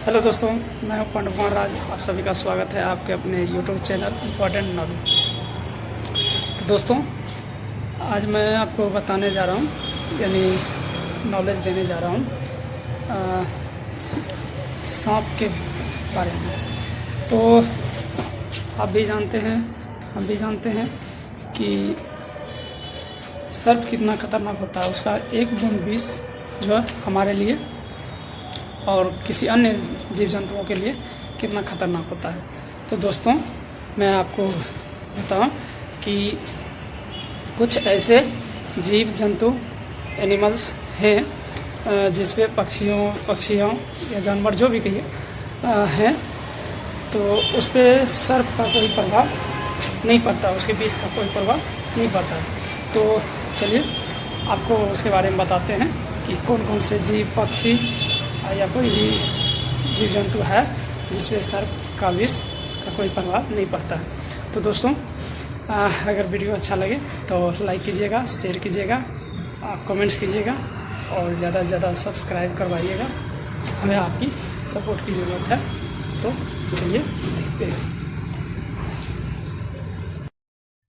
Hello दोस्तों, मैं हूं पांडु कुमार राज। आप सभी का स्वागत है आपके अपने यूट्यूब चैनल इम्पोर्टेंट नॉलेज। तो दोस्तों, आज मैं आपको बताने जा रहा हूं, यानी नॉलेज देने जा रहा हूं सांप के बारे में। तो आप भी जानते हैं, हम भी जानते हैं कि सर्प कितना खतरनाक होता है। उसका एक बूंद विष जो है हमारे लिए और किसी अन्य जीव जंतुओं के लिए कितना खतरनाक होता है। तो दोस्तों, मैं आपको बताऊं कि कुछ ऐसे जीव जंतु एनिमल्स हैं जिस पे पक्षियों या जानवर जो भी कहिए हैं, तो उस पर सर्प का कोई प्रभाव नहीं पड़ता, उसके विष का कोई प्रभाव नहीं पड़ता। तो चलिए आपको उसके बारे में बताते हैं कि कौन कौन से जीव पक्षी या कोई भी जीव जंतु है जिस पे सर्प का विष का कोई प्रभाव नहीं पड़ता है। तो दोस्तों, अगर वीडियो अच्छा लगे तो लाइक कीजिएगा, शेयर कीजिएगा, कमेंट्स कीजिएगा और ज़्यादा से ज़्यादा सब्सक्राइब करवाइएगा। हमें आपकी सपोर्ट की ज़रूरत है। तो चलिए देखते हैं।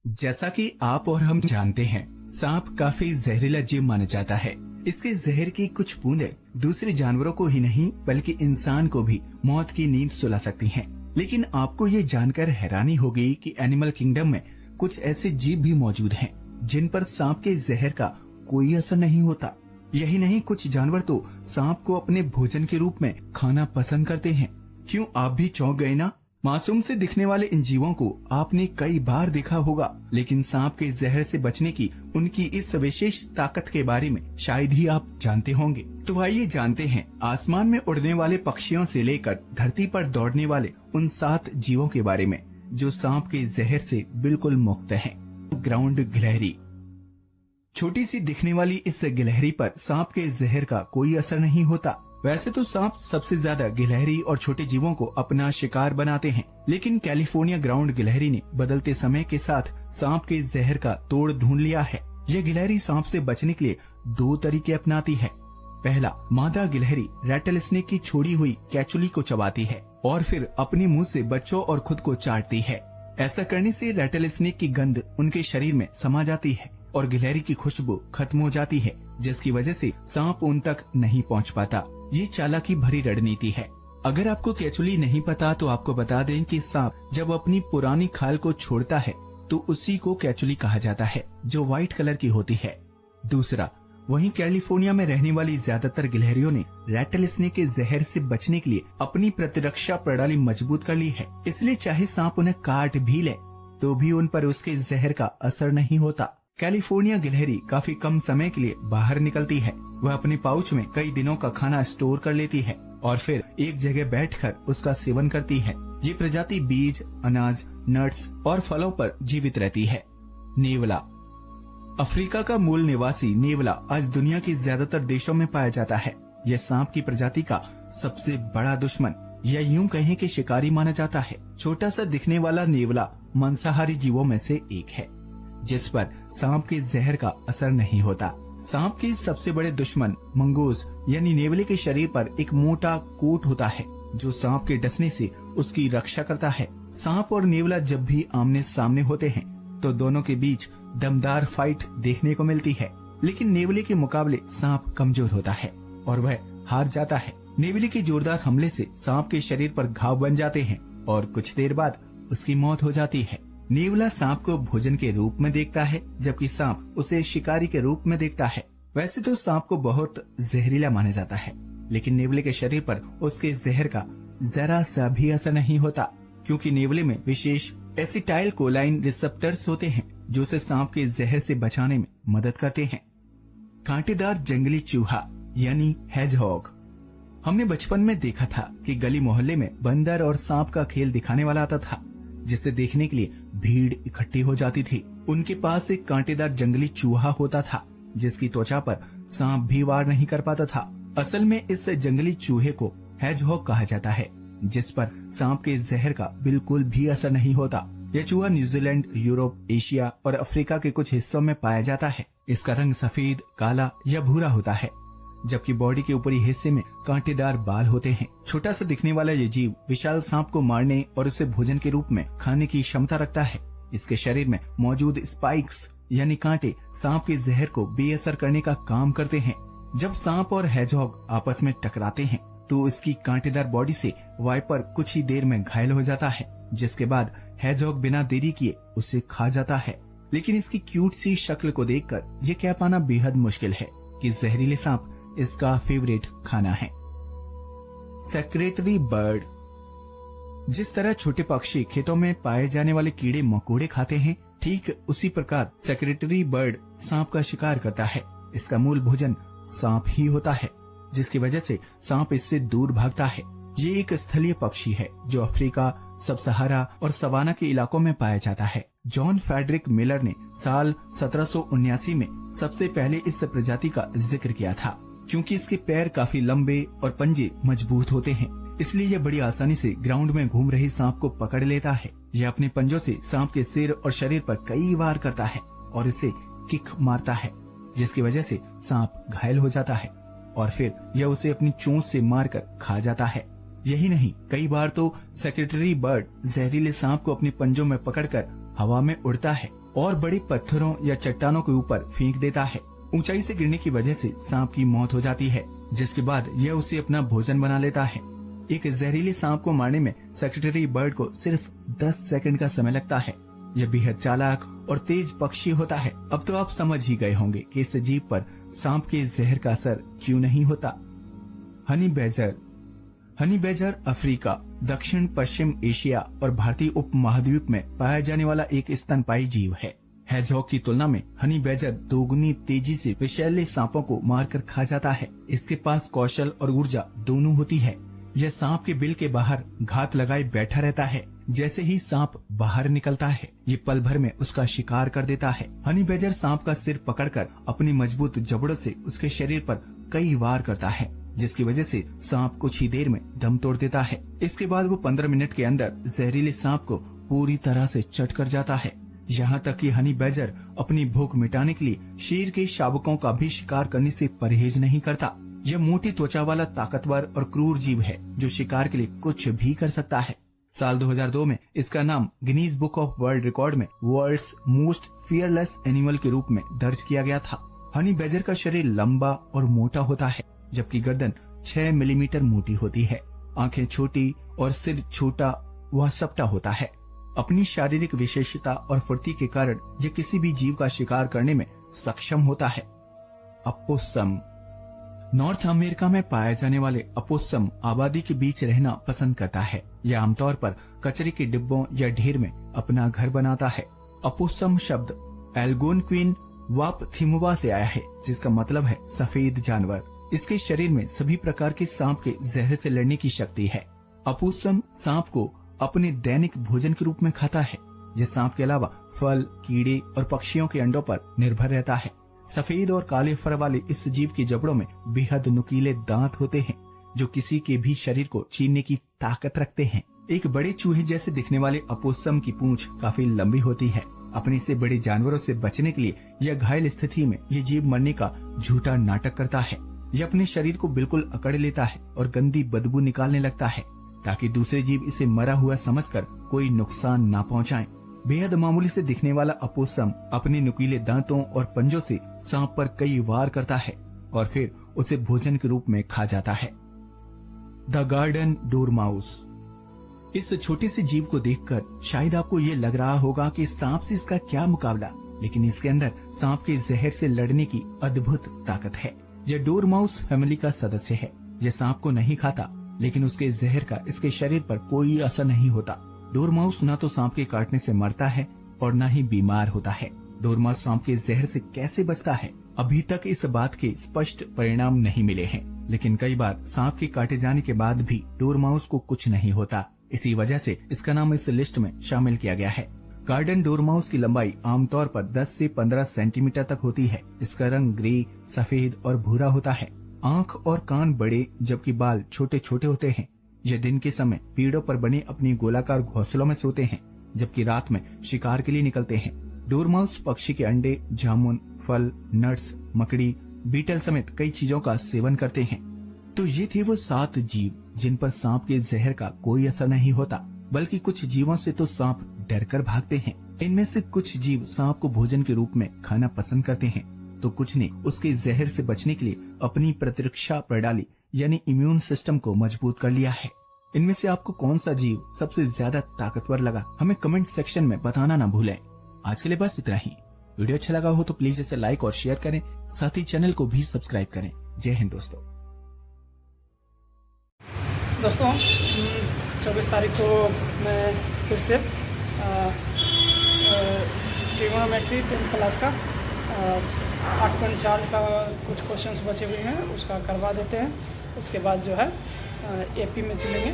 जैसा कि आप और हम जानते हैं, सांप काफी जहरीला जीव माना जाता है। इसके जहर की कुछ बूंदें दूसरे जानवरों को ही नहीं बल्कि इंसान को भी मौत की नींद सुला सकती हैं। लेकिन आपको ये जानकर हैरानी होगी कि एनिमल किंगडम में कुछ ऐसे जीव भी मौजूद हैं जिन पर सांप के जहर का कोई असर नहीं होता। यही नहीं, कुछ जानवर तो सांप को अपने भोजन के रूप में खाना पसंद करते हैं। क्यों आप भी चौंक गए ना? मासूम से दिखने वाले इन जीवों को आपने कई बार देखा होगा, लेकिन सांप के जहर से बचने की उनकी इस विशेष ताकत के बारे में शायद ही आप जानते होंगे। तो आइए जानते हैं आसमान में उड़ने वाले पक्षियों से लेकर धरती पर दौड़ने वाले उन 7 जीवों के बारे में जो सांप के जहर से बिल्कुल मुक्त हैं। ग्राउंड गिलहरी। छोटी सी दिखने वाली इस गिलहरी पर सांप के जहर का कोई असर नहीं होता। वैसे तो सांप सबसे ज्यादा गिलहरी और छोटे जीवों को अपना शिकार बनाते हैं, लेकिन कैलिफोर्निया ग्राउंड गिलहरी ने बदलते समय के साथ सांप के जहर का तोड़ ढूंढ लिया है। यह गिलहरी सांप से बचने के लिए 2 तरीके अपनाती है। पहला, मादा गिलहरी रैटल स्नेक की छोड़ी हुई कैचुली को चबाती है और फिर अपने मुंह से बच्चों और खुद को चाटती है। ऐसा करने से रैटल स्नेक की गंध उनके शरीर में समा जाती है और गिलहरी की खुशबू खत्म हो जाती है, जिसकी वजह से सांप उन तक नहीं पहुंच पाता। ये चालाकी भरी रणनीति है। अगर आपको कैचुली नहीं पता तो आपको बता दें कि सांप जब अपनी पुरानी खाल को छोड़ता है तो उसी को कैचुली कहा जाता है, जो व्हाइट कलर की होती है। दूसरा, वहीं कैलिफोर्निया में रहने वाली ज्यादातर गिलहरियों ने रैटल स्नेक के जहर से बचने के लिए अपनी प्रतिरक्षा प्रणाली मजबूत कर ली है। इसलिए चाहे सांप उन्हें काट भी ले तो भी उन पर उसके जहर का असर नहीं होता। कैलिफोर्निया गिलहरी काफी कम समय के लिए बाहर निकलती है। वह अपने पाउच में कई दिनों का खाना स्टोर कर लेती है और फिर एक जगह बैठकर उसका सेवन करती है। ये प्रजाति बीज, अनाज, नट्स और फलों पर जीवित रहती है। नेवला। अफ्रीका का मूल निवासी नेवला आज दुनिया के ज्यादातर देशों में पाया जाता है। यह सांप की प्रजाति का सबसे बड़ा दुश्मन या यूं कहें कि शिकारी माना जाता है। छोटा सा दिखने वाला नेवला मांसाहारी जीवों में से एक है जिस पर सांप के जहर का असर नहीं होता। सांप के सबसे बड़े दुश्मन मंगूस यानी नेवले के शरीर पर एक मोटा कोट होता है जो सांप के डसने से उसकी रक्षा करता है। सांप और नेवला जब भी आमने सामने होते हैं तो दोनों के बीच दमदार फाइट देखने को मिलती है, लेकिन नेवले के मुकाबले सांप कमजोर होता है और वह हार जाता है। नेवले के जोरदार हमले से सांप के शरीर पर घाव बन जाते हैं और कुछ देर बाद उसकी मौत हो जाती है। नेवला सांप को भोजन के रूप में देखता है, जबकि सांप उसे शिकारी के रूप में देखता है। वैसे तो सांप को बहुत जहरीला माना जाता है, लेकिन नेवले के शरीर पर उसके जहर का जरा सा भी असर नहीं होता, क्योंकि नेवले में विशेष एसिटाइल कोलाइन रिसेप्टर्स होते हैं जो उसे सांप के जहर से बचाने में मदद करते हैं। कांटेदार जंगली चूहा यानी हेजहॉग। हमने बचपन में देखा था कि गली मोहल्ले में बंदर और सांप का खेल दिखाने वाला आता था, जिसे देखने के लिए भीड़ इकट्ठी हो जाती थी। उनके पास एक कांटेदार जंगली चूहा होता था जिसकी त्वचा पर सांप भी वार नहीं कर पाता था। असल में इस जंगली चूहे को हेजहॉग कहा जाता है, जिस पर सांप के जहर का बिल्कुल भी असर नहीं होता। यह चूहा न्यूजीलैंड, यूरोप, एशिया और अफ्रीका के कुछ हिस्सों में पाया जाता है। इसका रंग सफेद, काला या भूरा होता है। जबकि बॉडी के ऊपरी हिस्से में कांटेदार बाल होते हैं। छोटा सा दिखने वाला ये जीव विशाल सांप को मारने और उसे भोजन के रूप में खाने की क्षमता रखता है। इसके शरीर में मौजूद स्पाइक्स यानी कांटे सांप के जहर को बेअसर करने का काम करते हैं। जब सांप और हेजहॉग आपस में टकराते हैं तो इसकी कांटेदार बॉडी से वाइपर कुछ ही देर में घायल हो जाता है, जिसके बाद हेजहॉग बिना देरी किए उसे खा जाता है। लेकिन इसकी क्यूट सी शक्ल को देखकर ये कह पाना बेहद मुश्किल है कि जहरीले सांप इसका फेवरेट खाना है। Secretary bird. जिस तरह छोटे पक्षी खेतों में पाए जाने वाले कीड़े मकोड़े खाते हैं, ठीक उसी प्रकार सेक्रेटरी बर्ड सांप का शिकार करता है। इसका मूल भोजन सांप ही होता है, जिसकी वजह से सांप इससे दूर भागता है। ये एक स्थलीय पक्षी है जो अफ्रीका, सब सहारा और सवाना के इलाकों में पाया जाता है। जॉन फ्रेडरिक मिलर ने साल 1779 में सबसे पहले इस प्रजाति का जिक्र किया था। क्योंकि इसके पैर काफी लंबे और पंजे मजबूत होते हैं, इसलिए यह बड़ी आसानी से ग्राउंड में घूम रही सांप को पकड़ लेता है। यह अपने पंजों से सांप के सिर और शरीर पर कई वार करता है और इसे किक मारता है, जिसकी वजह से सांप घायल हो जाता है और फिर यह उसे अपनी चोंच से मारकर खा जाता है। यही नहीं, कई बार तो सेक्रेटरी बर्ड जहरीले सांप को अपने पंजों में पकड़कर हवा में उड़ता है और बड़े पत्थरों या चट्टानों के ऊपर फेंक देता है। ऊंचाई से गिरने की वजह से सांप की मौत हो जाती है, जिसके बाद यह उसे अपना भोजन बना लेता है। एक जहरीले सांप को मारने में सेक्रेटरी बर्ड को सिर्फ 10 सेकंड का समय लगता है। यह बेहद चालाक और तेज पक्षी होता है। अब तो आप समझ ही गए होंगे कि इस जीव पर सांप के जहर का असर क्यों नहीं होता। Honey badger. Honey badger Africa, दक्षिण पश्चिम एशिया और भारतीय उपमहाद्वीप में पाया जाने वाला एक स्तनपायी जीव है। हेजहॉग की तुलना में हनी बैजर दोगुनी तेजी से विषैले सांपों को मारकर खा जाता है। इसके पास कौशल और ऊर्जा दोनों होती है। यह सांप के बिल के बाहर घात लगाए बैठा रहता है। जैसे ही सांप बाहर निकलता है, ये पल भर में उसका शिकार कर देता है। हनी बैजर सांप का सिर पकड़कर अपनी मजबूत जबड़ों से उसके शरीर पर कई वार करता है, जिसकी वजह से सांप कुछ ही देर में दम तोड़ देता है। इसके बाद वो 15 मिनट के अंदर जहरीले सांप को पूरी तरह से चट कर जाता है। यहाँ तक कि हनी बैजर अपनी भूख मिटाने के लिए शेर के शावकों का भी शिकार करने से परहेज नहीं करता। यह मोटी त्वचा वाला ताकतवर और क्रूर जीव है जो शिकार के लिए कुछ भी कर सकता है। साल 2002 में इसका नाम Guinness book of world record में वर्ल्ड्स मोस्ट फियरलेस एनिमल के रूप में दर्ज किया गया था। हनी बैजर का शरीर लंबा और मोटा होता है, जबकि गर्दन 6 मिलीमीटर मोटी होती है। आंखें छोटी और सिर छोटा व सपटा होता है। अपनी शारीरिक विशेषता और फुर्ती के कारण यह किसी भी जीव का शिकार करने में सक्षम होता है। अपोसम। नॉर्थ अमेरिका में पाए जाने वाले अपोसम आबादी के बीच रहना पसंद करता है। यह आमतौर पर कचरे के डिब्बों या ढेर में अपना घर बनाता है। अपोसम शब्द एल्गोनक्विन वापथिमुआ से आया है, जिसका मतलब है सफेद जानवर। इसके शरीर में सभी प्रकार के सांप के जहर से लड़ने की शक्ति है। अपोसम सांप को अपने दैनिक भोजन के रूप में खाता है। यह सांप के अलावा फल, कीड़े और पक्षियों के अंडों पर निर्भर रहता है। सफेद और काले फर वाले इस जीव के जबड़ों में बेहद नुकीले दांत होते हैं, जो किसी के भी शरीर को छीनने की ताकत रखते हैं। एक बड़े चूहे जैसे दिखने वाले अपोसम की पूंछ काफी लंबी होती है। अपने से बड़े जानवरों से बचने के लिए यह घायल स्थिति में ये जीव मरने का झूठा नाटक करता है। यह अपने शरीर को बिल्कुल अकड़ लेता है और गंदी बदबू निकालने लगता है, ताकि दूसरे जीव इसे मरा हुआ समझकर कोई नुकसान ना पहुंचाएं। बेहद मामूली से दिखने वाला अपोसम अपने नुकीले दांतों और पंजों से सांप पर कई वार करता है और फिर उसे भोजन के रूप में खा जाता है। The garden dormouse. इस छोटे से जीव को देखकर शायद आपको ये लग रहा होगा कि सांप से इसका क्या मुकाबला, लेकिन इसके अंदर सांप के जहर से लड़ने की अद्भुत ताकत है। यह डोरमाउस फैमिली का सदस्य है। यह सांप को नहीं खाता, लेकिन उसके जहर का इसके शरीर पर कोई असर नहीं होता। डोरमाउस न तो सांप के काटने से मरता है और न ही बीमार होता है। डोरमाउस सांप के जहर से कैसे बचता है, अभी तक इस बात के स्पष्ट परिणाम नहीं मिले हैं, लेकिन कई बार सांप के काटे जाने के बाद भी डोरमाउस को कुछ नहीं होता। इसी वजह से इसका नाम इस लिस्ट में शामिल किया गया है। गार्डन डोरमाउस की लंबाई आमतौर पर 10 से 15 सेंटीमीटर तक होती है। इसका रंग ग्रे, सफेद और भूरा होता है। आंख और कान बड़े, जबकि बाल छोटे छोटे होते हैं। यह दिन के समय पेड़ों पर बने अपनी गोलाकार घोंसलों में सोते हैं, जबकि रात में शिकार के लिए निकलते हैं। डोरमाउस पक्षी के अंडे, जामुन, फल, नट्स, मकड़ी बीटल समेत कई चीजों का सेवन करते हैं। तो ये थे वो 7 जीव जिन पर सांप के जहर का कोई असर नहीं होता, बल्कि कुछ जीवों से तो सांप डरकर भागते हैं। इनमें से कुछ जीव सांप को भोजन के रूप में खाना पसंद करते हैं, तो कुछ ने उसके जहर से बचने के लिए अपनी प्रतिरक्षा प्रणाली यानी इम्यून सिस्टम को मजबूत कर लिया है। इनमें से आपको कौन सा जीव सबसे ज्यादा ताकतवर लगा, हमें कमेंट सेक्शन में बताना ना भूलें। आज के लिए बस इतना ही। वीडियो अच्छा लगा हो तो प्लीज इसे लाइक और शेयर करें, साथ ही चैनल को भी सब्सक्राइब करें। जय हिंद दोस्तों। 24 तारीख को मैं फिर से ट्रिगोनोमेट्री 10th क्लास का 8.4 का कुछ क्वेश्चंस बचे हुए हैं, उसका करवा देते हैं। उसके बाद जो है AP में चलेंगे।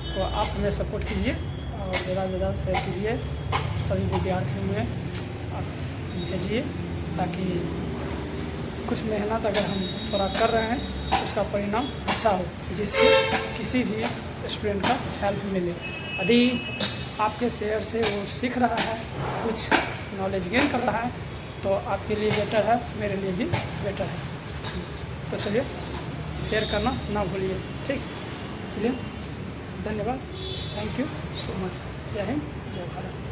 तो आप हमें सपोर्ट कीजिए और ज़्यादा से ज़्यादा शेयर कीजिए, सभी विद्यार्थियों में आप भेजिए, ताकि कुछ मेहनत अगर हम थोड़ा कर रहे हैं उसका परिणाम अच्छा हो, जिससे किसी भी स्टूडेंट का हेल्प मिले। यदि आपके शेयर से वो सीख रहा है, कुछ नॉलेज गेन कर रहा है, तो आपके लिए बेटर है, मेरे लिए भी बेटर है। तो चलिए शेयर करना ना भूलिए, ठीक। चलिए, धन्यवाद, थैंक यू सो मच। जय हिंद, जय भारत।